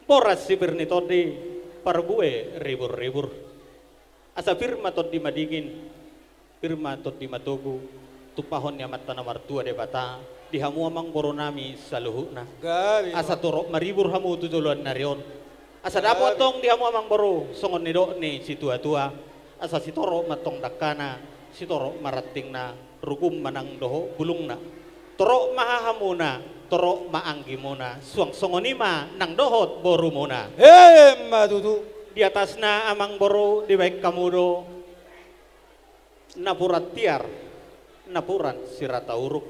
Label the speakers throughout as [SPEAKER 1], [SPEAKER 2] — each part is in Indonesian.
[SPEAKER 1] Poras si Bernitodi parbue ribur-ribur. Asa firma tot di madingin, firma tot di matugu, tupahon ni amat tanah martua de bata, dihamu amang boronami saluhuna. Asa torok maribur hamu tujuluan narion. Asa dapo atong dihamu amang boro, songon nido ni si tua-tua. Asa si toro matong dakana, si toro marating na, rugum manang doho bulung na. Toro mahahamuna, toro maanggi muna, suang songonima nang dohot boru muna.
[SPEAKER 2] Madudu.
[SPEAKER 1] Di atas na amang boru di baik kamudo, napurat tiar, napuran sirata uruk.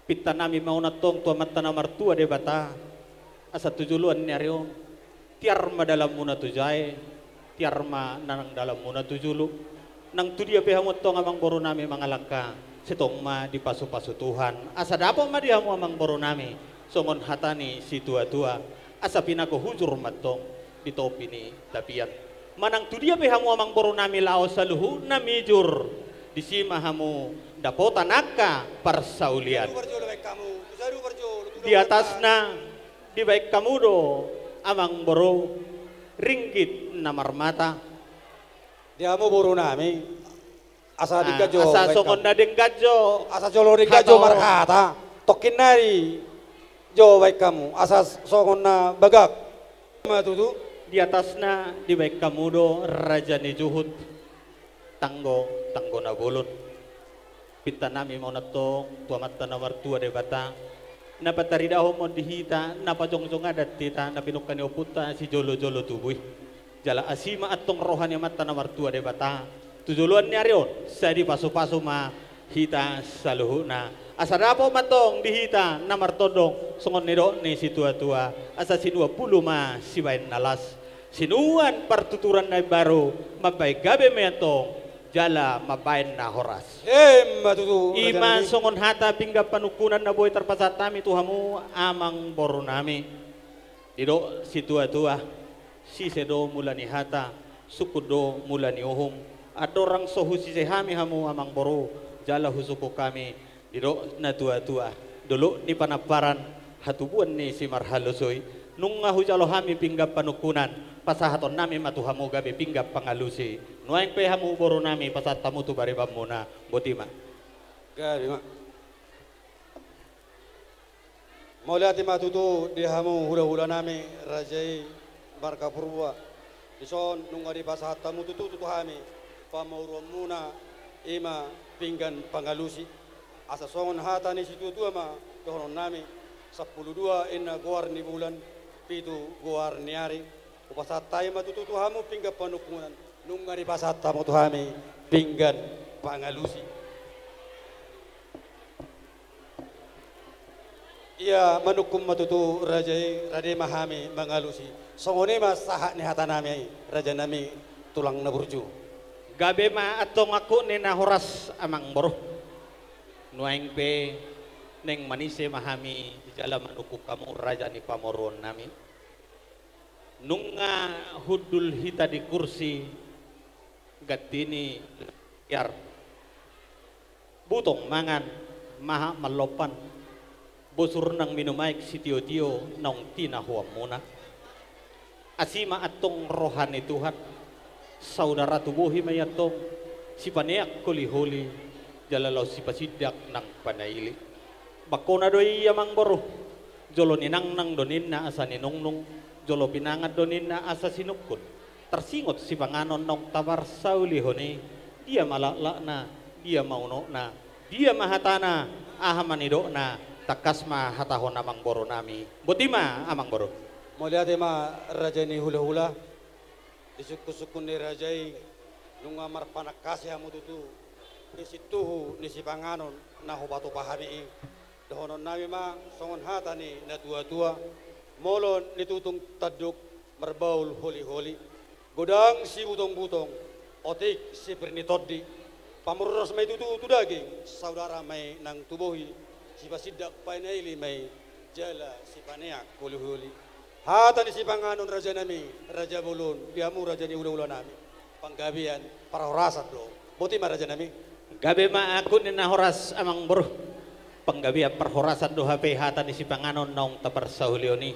[SPEAKER 1] Pita nami mau natong tua mata martua de bata, asa tujuluan nyaryo, tiar ma dalam muna tujai, tiar ma nanang dalam muna tujulu, nang tu dia pehamot tong amang boru nami mangalangka. Setong ma di pasu-pasu Tuhan asa dapo ma dihamu amang boro nami songon hatani si tua-tua asa pinako hujur matong di topi ni tapiat manang tu dia behamu amang boro nami lao saluhu namijur di sima hamu dapota naka parsaulian di atasna di baik kamudo amang boro ringgit namar mata
[SPEAKER 2] Dihamu boro nami. Asa digajo
[SPEAKER 1] asa songon dadeng gajo
[SPEAKER 2] asa jolo digajo markata tokin nari jo baik kamu asa songon na bagak matutu
[SPEAKER 1] di atasna di baik kamudo raja ni juhud tanggo na bulun pita nami mau natong tua mata na martua de bata na patarida mo dihita na pajong-jong adat tita na pinukan ni oputa si jolo-jolo tubuy jala asima atong rohani mata na martua de bata tujuluan ni arion sa di paso-paso ma hita sa luhuna asa dapo matong dihita na martodong songon nido ni si tua-tua asa si 20 ma si bain nalas sinuan partuturan na baru mabay gabi metong jala mabain na horas
[SPEAKER 2] matutu
[SPEAKER 1] iman songon hata pingga panukunan na boy tarpasatami tuhamu amang boro nami dido si tua-tua si sedo mula ni hata sukudo mula ni uhum adorang sohusi sehami hamu amang boro jala husuko kami diro na tua-tua dulu ni panaparan hatubuan ni si marhalusoy nung hujalo hami pinggap panukunan pasahaton nami matuhamu gabi pinggap pangalusi nuaing pe hamu boro nami pasatamu tu baribam muna botima
[SPEAKER 2] gari ma Maulati matutu dihamu hula-hula nami rajai barka purwa dison nung ari pasahatamu tutu hami pamauruan muna ima pinggan pangalusi asa songon hata ni situ tua ma dohonon nami 12 ina goar ni bulan pitu goar ni hari upasat tayo matututu hamu pinggan panukunan nung ngari pasat tamu tuhami pinggan pangalusi iya manukum matutu rajai rade mahami mangalusi songone mas sahat ni hata nami raja nami tulang naburju
[SPEAKER 1] gabe ma atong ako ni nahoras amang boro nuaing pe neng manise mahami di jalan manuku kamu raja ni pamoron nami nunga hudul hita di kursi gatini yar butong mangan maha malopan bosur nang minumaik si tio-tio nong tinahuam muna asima atong rohani Tuhan saudara tubuhi mayatong si paneak kuli-huli jalalaw si pasidak nang panaili bako na doy yamang boro jolo ninang nang donin na asa ninungnung jolo pinangat donin na asa sinukod tersingot si panganon nong tabar sauli honi dia malala na dia mauno na dia mahatana ahamanido na takas mahatahon amang boro nami butima amang boro
[SPEAKER 2] moliate ma raja ni hula-hula disukun ni rajai nunga marpanakasi hamu tutu nisi tuhu nisi panganon na hubatu pahani dohonon nami ma songon hata ni na tua-tua molon nitutung taduk merbaul holi-holi godang si butong-butong otik si pernitodi pamurros may tutu daging saudara may nang tubuhi si pasidak painaili may jala si paneak holi-holi hata ni si panganon raja nami raja bulun diamu raja ni ula-ula nami panggabian para horasan do boti ma raja nami
[SPEAKER 1] gabe ma ako ni nahoras amang boro panggabian perhorasan do hape hata ni si panganon nong tabar sahulioni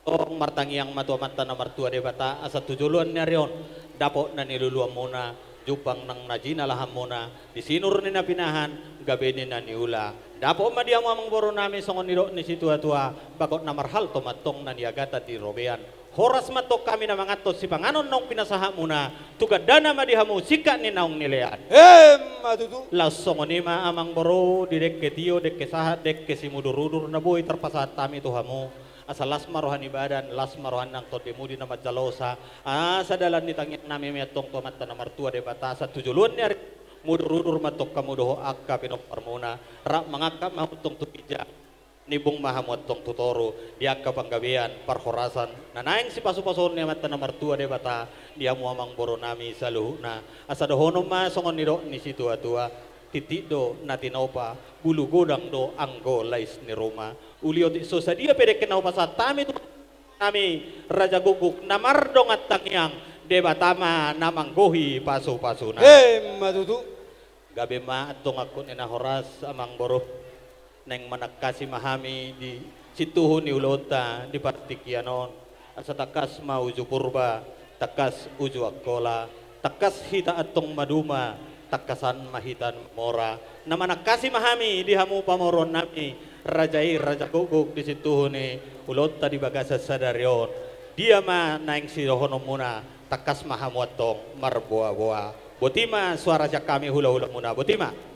[SPEAKER 1] Tong martangiang matua-mata na martua de bata asa tujuluan niya riyon dapo na niluluan muna jupang nang najina laham muna disinur ni na pinahan gabi ni na niula dapo madiang mamang boro nami songon niro ni si tua-tua bakot na marhal tomatong na niagata di robean horas matok kami na mangato si panganon nong pinasaha muna tugadana madihamu sika ni naong nilean
[SPEAKER 2] Matutu.
[SPEAKER 1] lasong ni ma amang boro direk ke tio dek ke sahat dek ke si mudur-udur na boy terpasat tami tuhamu asa las marohan ibadan las marohan nang todemudi na madjalosa asa dalan ni tangyak nami metong tomata na martua de batasa tujulun ni mudur-udur matok kamudoho akka pinok parmuna rak mangakap mahutong tupija nibung mahamot tong tutoro di akka panggabean parhorasan nanaing si pasu-pasun ni mata na martua de bata dia muamang boro nami sa luhuna asa dohono ma songon niro ni si tua-tua titik do natinopa bulu godang do anggo lais ni Roma ulio di so sadia pede kenau pasat tami tu nami raja guguk namardong at tangyang debatama namanggohi pasu-pasuna
[SPEAKER 2] Matutu.
[SPEAKER 1] gabe ma atong ako ni nahoras amang boro neng manakasi mahami di situhun ni ulota di partikyanon asa takas mauju purba takas uju akola takas hita atong maduma takasan mahitan mora na manakasi mahami di hamu pamoron nami rajai raja guguk di situhun ni ulota di bagasa sadaryon dia ma naing sirohono muna takas mahamu atong marboa-boa botima suara jak kami hula-hula muna botima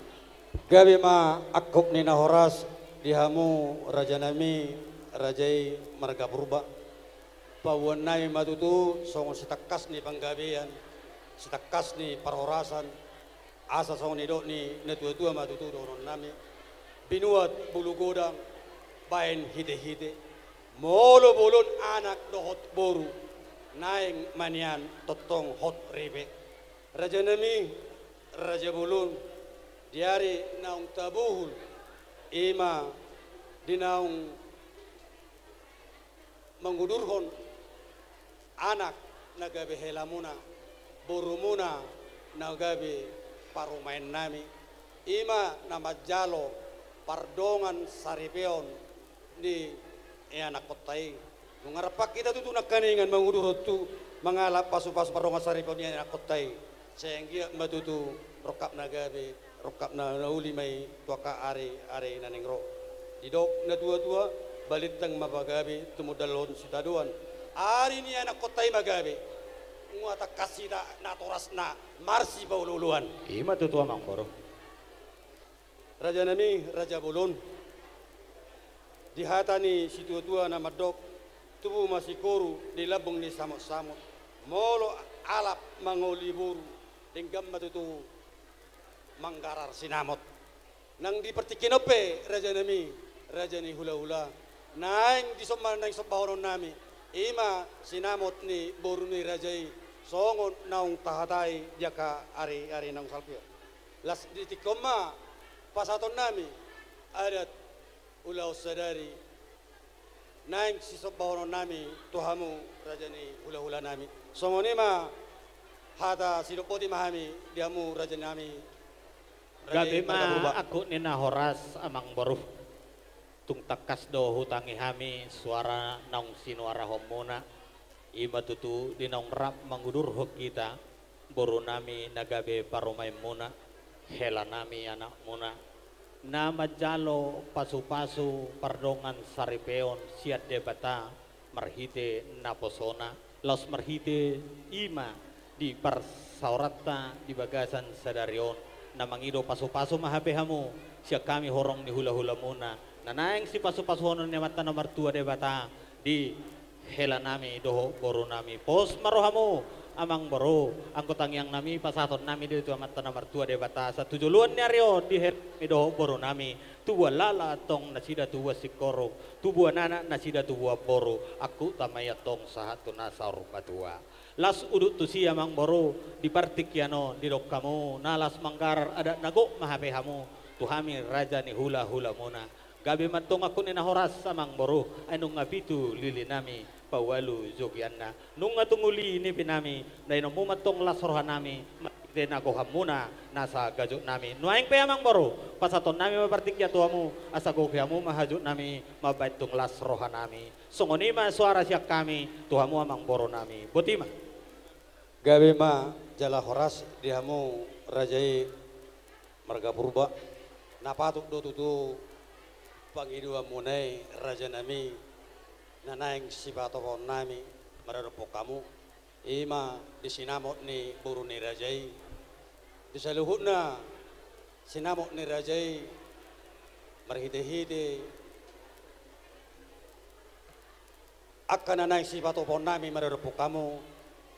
[SPEAKER 2] Gabi ma akop ni nahoras dihamu raja nami rajai marga purba pawan nami matutu songon sitakas ni panggabean sitakas ni parhorasan asa songon idok ni netua-tua matutu donon nami binuat bulu godang bain hite-hite molo bolon anak dohot boru naing manian totong hot ribe raja nami raja bolon diari naung tabuhul ima dinaung mengudurhon anak nagabe helamuna borumuna nagabe parumain nami ima nama jalo pardongan saripeon di anak kotai nungarapak kita tuh nakaningan mengudurhon tu mengalap pasu-pasu pardongan saripeon di anak kotai sehingga matutu rokap nagabe rokap na nauli may tuaka ari nanengro didok na tua-tua balitang mapagabi tumudalon si taduan ari ni anak kotay magabi nguata kasida natoras na marsi paululuan
[SPEAKER 1] ima tutua mang boro
[SPEAKER 2] raja nami raja bolon dihatani si tua-tua na madok tubuh masih koru di labong ni samot-samot molo alap mangoliburu dinggam matutu manggarar sinamot nang dipertikinope raja nami raja ni hula-hula naing disoman nang sobahonon nami ima sinamot ni boru ni rajai songon naung tahatai jaka ari nang salpio las ditikoma pasaton nami adat ulau sadari naing si sobahonon nami tuhamu raja ni hula-hula nami songon ima hata sidopoti mahami diamu raja nami
[SPEAKER 1] gabi ma ako ni nahoras amang boro tung takas do hutangi hami suara naung sinuara homona ima tutu di naung rap mangudur hok kita boro nami nagabe parumay muna hela nami anak muna na majalo pasu-pasu pardongan saripeon siat debata marhite naposona los marhite ima di parsaurata di bagasan sadarion na mangido paso-paso mahapehamu siya kami horong ni hula-hula muna nanaing si paso-paso ni mata na martua de bata di hela nami doho boro nami pos marohamu amang boro ang kutangyang nami pasaton nami dito mata na martua de bata sa tujuluan niya rio di hela doho boro nami tuwa lala tong nasida tuwa sikoro tuwa nana nasida tuwa boro aku tamaya tong sahat nasa batua las udut tu siya mang boro di partikyano di dok kamu nalas manggar ada nago mahapehamu tuhami raja ni hula-hula muna gabi matong ako ni nahoras sa mang boro anong ngabitu lili nami pawalu jogyanna nung atunguli ni pinami dahil nung mumatong lasrohan nami den ako hamuna nasa gajuk nami nuaing pe amang boru pasaton nami mapartikya tuamu asa gokiamu mahajut nami mabait tung las roha nami songonima suara siak kami tuamu amang boru nami botima
[SPEAKER 2] gabe ma jala horas dihamu rajai marga purba napatuk do tutu pangidua munai raja nami nanaing sipato nami mararopo kamu ima disinamot ni buru ni rajai disaluhut na sinamot ni rajai marhide-hide akan nanaing sipato nami mararopo kamu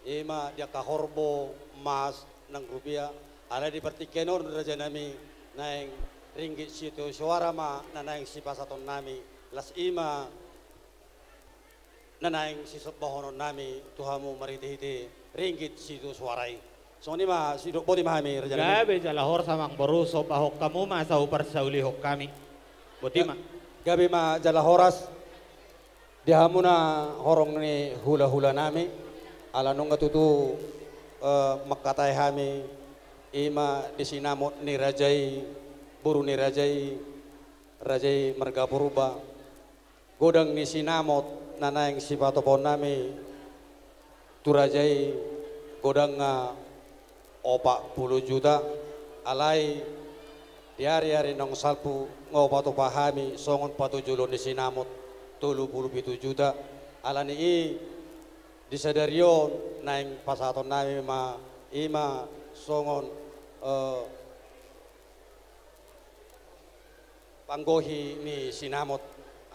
[SPEAKER 2] ima dia kahorbo mas nang rupiah ala di pertikenor raja nami naing ringgit situ suara ma nanaing sipasaton nami las ima nanaing sisot bahonon nami tuhamu mariti-hiti ringgit situ suarai so ni ma sidok bodi mahami raja nami
[SPEAKER 1] gabe jalahor samang boru so bahok kamu masa upar sauli hok kami botima
[SPEAKER 2] gabi ma jala horas dihamuna horong ni hula-hula nami ala nung tutu makatai hami ima disinamot ni rajai buru ni rajai marga purba godang ni sinamot nanaing sipatopon nami tu rajai godang nga 40 juta alai diari-ari nong salpu ngopato pahami songon patujulon ni sinamot 37 juta alani i disadarion naing pasaton nami ma ima songon panggohi ni sinamot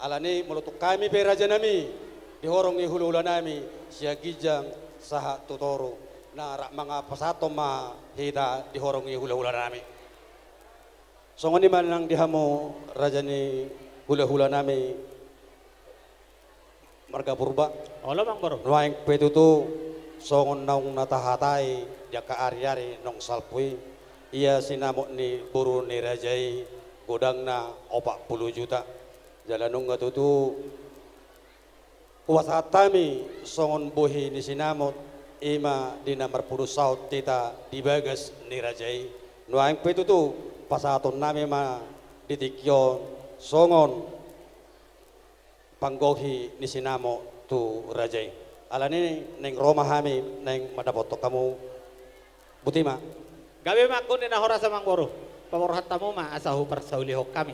[SPEAKER 2] alani mulutuk kami pe raja nami dihorong ni hulu-hula nami siya gijang saha tutoro na mga pasato ma hita dihorong ni hula-hula nami songon ni man nang dihamo raja ni hula-hula nami marga purba
[SPEAKER 1] ola mang boru
[SPEAKER 2] nuaing petutu songon naung natahatai dia ka ari-ari nong salpui ia sinamot ni buru ni rajai godang na 40 juta jalanung ngatutu kuwasatami songon buhi ni sinamot ima di nomor 10 saut tita dibagas ni rajai nuaing petutu pasaton nami ma ditikyon songon panggohi ni sinamo tu rajai alani neng Roma hami neng madapoto kamu butima
[SPEAKER 1] gabe makun ni nahora samang boru pamorhat tamu ma asahu persauli hok kami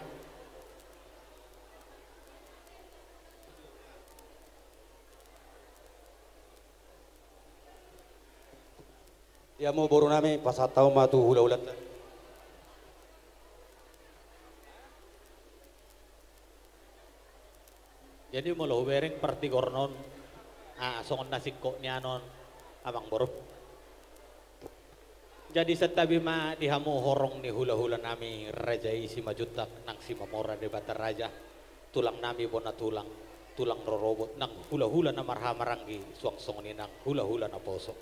[SPEAKER 2] dia mau boru nami pasat tau ma tu hula-hulat
[SPEAKER 1] jadi molo bereng parti gornon songon nasik kok nianon amang boru jadi setabi ma dihamu horong ni hula-hula nami rajai si majutak nang si mamora de batar raja tulang nami bona tulang rorobot nang hula-hula na marhamaranggi suang songoni nang hula-hula na poso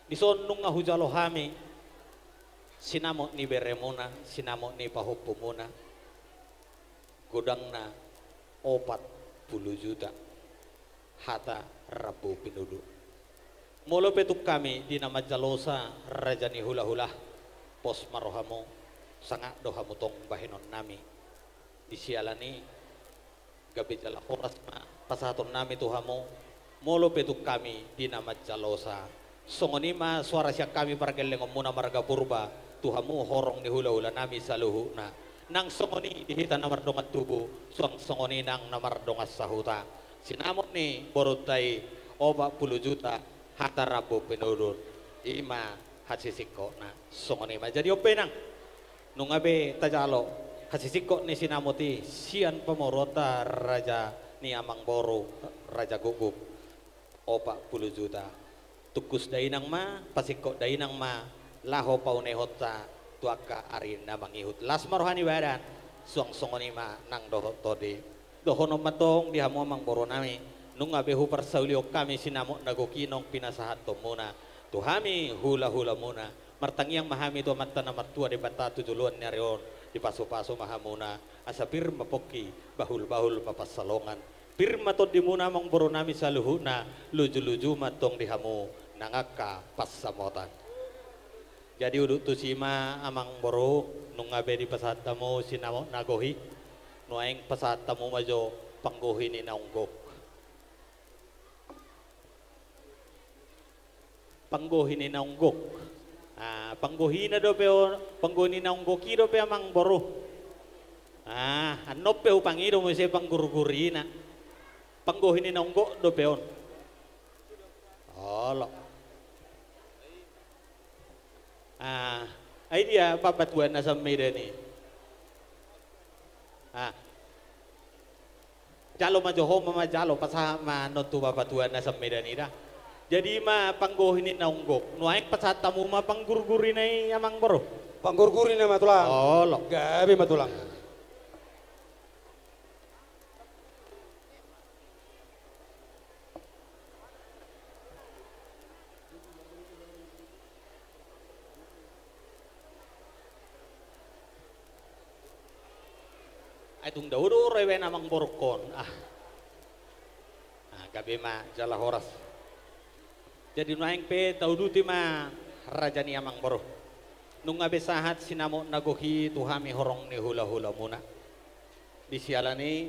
[SPEAKER 1] disonung nga hujalo hami sinamot ni beremona sinamot ni pahupumuna godang na 40 juta hata rabu pinudu molo petuk kami di nama jalosa raja ni hula-hula pos marohamu sanga dohamu tong bahinon nami disialani gabi jala horas ma pasaton nami tuhamu molo petuk kami di nama jalosa songonima suara siak kami pargeleng muna marga purba tuhamu horong ni hula-hula nami saluhu na nang songoni dihita namar dongat tubuh suang songoni nang namar dongat sahuta sinamot ni borutai 40 juta hata rabu penurut ima hasisiko na songoni ma jadi openang nungabe tajalo hasisiko ni sinamoti sian pemorota raja ni amang boru raja guguk 40 juta tukus dainang ma pasiko dainang ma laho paunehota tuaka ari na mangihut las marohani badan suang songoni ma nang doho todi dohono matong dihamu mang boro nami nung abehu persaulio kami sinamo nagokinong pinasahat to muna tuhami hula-hula muna martangiang mahami to mata na martua de bata tuduluan narion di paso-paso mahamuna asa pirma poki bahul-bahul papasalongan pirma to di muna mang boro nami saluhuna luju-luju matong dihamu nangaka pasamotan Jadi uduk tu sima amang boro nung ngabe di pesat tamu sinamo nagohi nuaing pesat tamu majo panggohi ni naunggok. Panggohi ni naunggok. Ah, panggohi na do peo panggohi ni naunggoki do pe amang boro. Ah, anop pe upangido mo se panggurguri na. Panggohi ni naunggok do peon. Oh, lo. Ah, ay dia papatuan na sa media ni. Ah, jalo majoho mama jalo pasah manotu papatuan na sa media ni dah. Jadi ma panggohin ni naunggok, nuaik pasat tamu ma panggurguri na amang boro.
[SPEAKER 2] Panggurguri na matulang.
[SPEAKER 1] Oh, lo.
[SPEAKER 2] Gabi matulang.
[SPEAKER 1] Ay tung dauro rewe namang borokon. Gabi ma jala horas. Jadi nuaing pe tauduti ma raja ni amang boro. Nung abe sahat sinamo nagohi tuhami horong ni hula-hula muna. Di sialani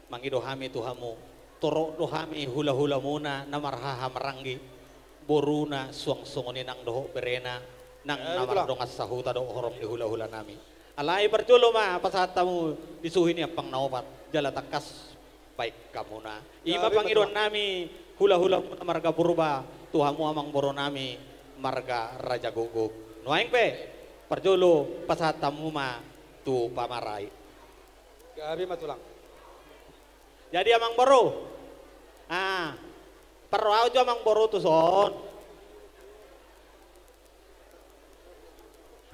[SPEAKER 1] mangido hami tuhamu. Toro dohami hula-hula muna na marhaha maranggi. Boruna suang-suangoni nang doho berena nang namar dongas sahuta do horong ni hula-hula nami. Alai perculo ma pasat tamu disuhin yang pang naupat jala takas baik kamu na. Ima pangiron nami hula-hula marga purba tuhamu amang boro nami marga raja guguk. Nuaing pe perculo pasat tamu ma tu pamarai.
[SPEAKER 2] Gabi matulang.
[SPEAKER 1] Jadi amang boro. Perau aja amang boro tu son.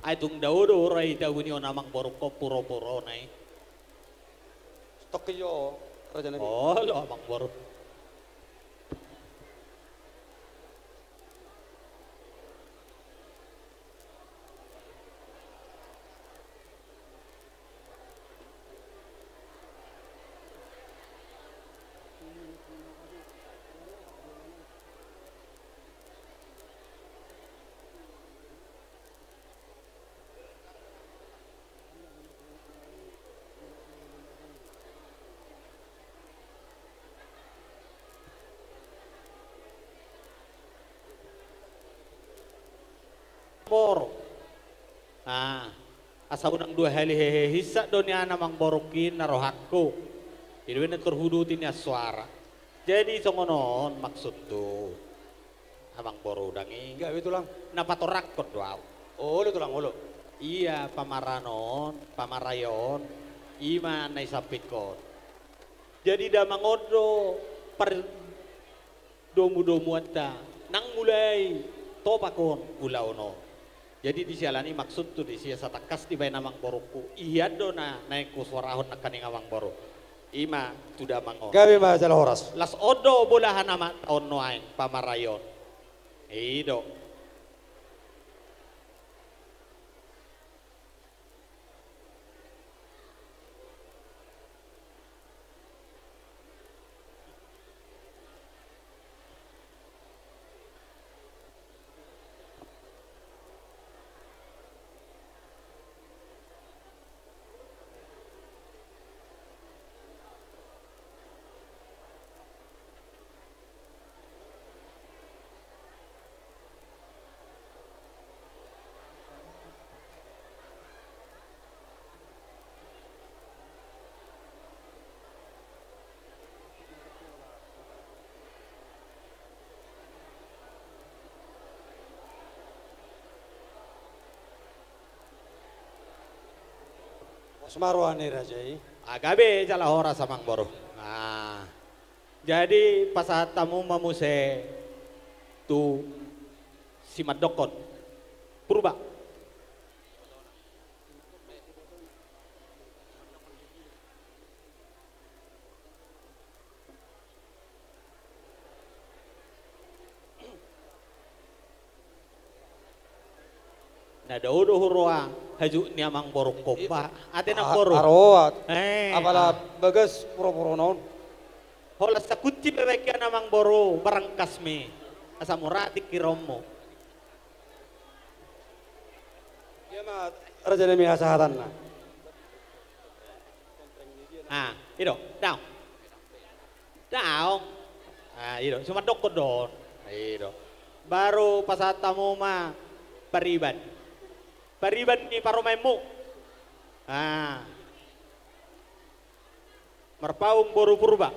[SPEAKER 1] Ay tung daudo ray tawuni on amang boro ko puro-puro nai.
[SPEAKER 2] Stok yo raja nabi.
[SPEAKER 1] Oh, lo amang boro. Boro. Asa unang dua hali hehe hisa donya namang borokin narohakku. Iduen terhudutin ya suara. Jadi songonon maksud tu amang boro dangi.
[SPEAKER 2] Gabi tulang.
[SPEAKER 1] Napatorak ko doaw.
[SPEAKER 2] Oh, lu tulang ulo.
[SPEAKER 1] Iya pamaranon, pamarayon, ima na isapikon. Jadi damangodo per domu-domu anta nang mulai topakon ulaono. Jadi disialani maksud tu disia satakas di bayi namang boroku. Iya do na naik kuswarahon na kaning amang boro. Ima tuda mango.
[SPEAKER 2] Gabi ma jala horas.
[SPEAKER 1] Las odo bolahan nama taon noain pamarayon. Ido.
[SPEAKER 2] Semaruan ni raja i.
[SPEAKER 1] Agabe jala hora samang boro. Jadi pas saat tamu mamuse tu si madokon purba. Na daudo huroa haju ni amang borok kopa. Ate nang boro.
[SPEAKER 2] Aroat.
[SPEAKER 1] Apala
[SPEAKER 2] bagas puro-puro non.
[SPEAKER 1] hola sa kunci bebekya namang boro barang kasmi. Asa murati kiromo.
[SPEAKER 2] ma raja ni hasahatan na.
[SPEAKER 1] Itu, daw. Daw. Itu, cuma dokter don. Itu. Baru pasatamu mah pariban. Pariban di paromemu. Merpaung boru purba.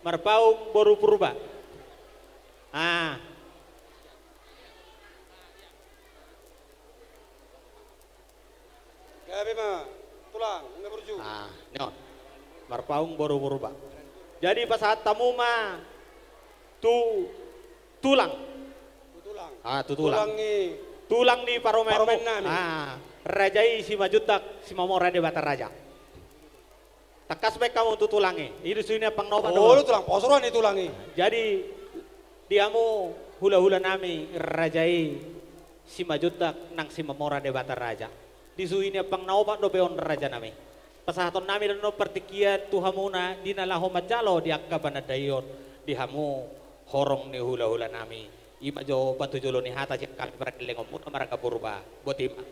[SPEAKER 1] Merpaung boru purba.
[SPEAKER 2] Gabi ma tulang nggak berju.
[SPEAKER 1] Nyon. Merpaung boru purba. Jadi pasatamu mah tulang.
[SPEAKER 2] Tulang.
[SPEAKER 1] Tu tulang.
[SPEAKER 2] Tulangi
[SPEAKER 1] Tulang di paromemu.
[SPEAKER 2] Paromen nami.
[SPEAKER 1] Rajai si majutak si mamora de bata raja. Takas baik kamu tu tulangi. Itu sunya pangnoba.
[SPEAKER 2] Oh, lu tulang posoran itu tulangi.
[SPEAKER 1] Jadi diamu hula-hula nami rajai si majutak nang si mamora de bata raja. Disuinya pangnoba do beon raja nami. Pasahaton nami dan no pertikian tuhamuna dinalaho majalo di akabana dayon dihamu horong ni hula-hula nami. Ima jo batu jolo ni hata cek kami para dilengom muna maraka purba botima.